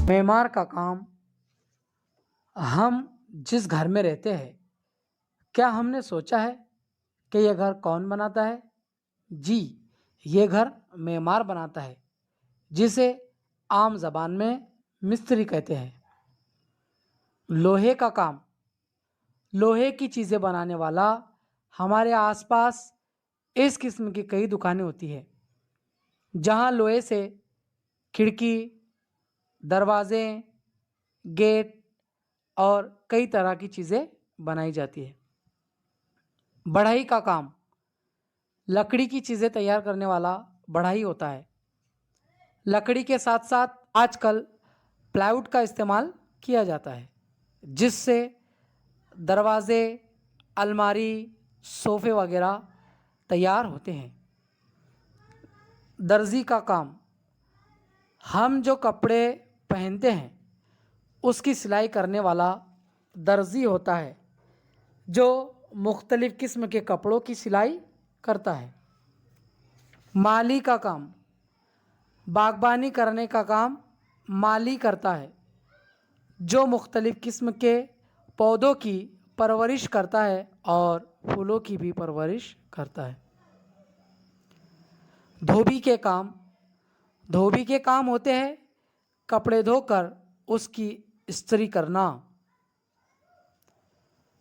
मेमार का काम हम जिस घर में रहते हैं, क्या हमने सोचा है कि यह घर कौन बनाता है? जी, ये घर मेमार बनाता है, जिसे आम ज़बान में मिस्त्री कहते हैं। लोहे का काम, लोहे की चीज़ें बनाने वाला हमारे आसपास इस किस्म की कई दुकानें होती है, जहां लोहे से खिड़की, दरवाजे, गेट और कई तरह की चीज़ें बनाई जाती है। बढ़ई का काम, लकड़ी की चीज़ें तैयार करने वाला बढ़ई होता है। लकड़ी के साथ साथ आजकल प्लाईवुड का इस्तेमाल किया जाता है, जिससे दरवाजे, अलमारी, सोफ़े वगैरह तैयार होते हैं। दर्जी का काम, हम जो कपड़े पहनते हैं उसकी सिलाई करने वाला दर्जी होता है, जो मुख्तलिफ़ किस्म के कपड़ों की सिलाई करता है। माली का काम, बागबानी करने का काम माली करता है, जो मुख्तलिफ़ किस्म के पौधों की परवरिश करता है और फूलों की भी परवरिश करता है। धोबी के काम, धोबी के काम होते हैं कपड़े धोकर उसकी इस्त्री करना।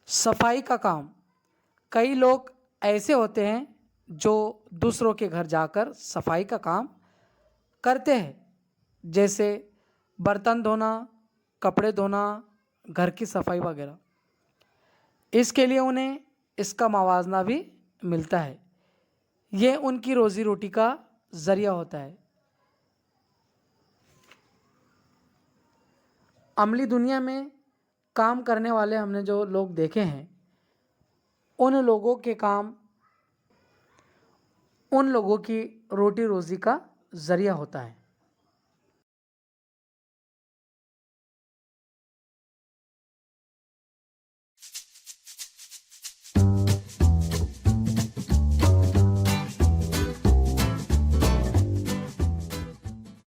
सफाई का काम, कई लोग ऐसे होते हैं जो दूसरों के घर जाकर सफाई का काम करते हैं, जैसे बर्तन धोना, कपड़े धोना, घर की सफाई वगैरह। इसके लिए उन्हें इसका मवाजना भी मिलता है। ये उनकी रोज़ी रोटी का ज़रिया होता है। अमली दुनिया में काम करने वाले हमने जो लोग देखे हैं, उन लोगों के काम उन लोगों की रोटी रोज़ी का ज़रिया होता है।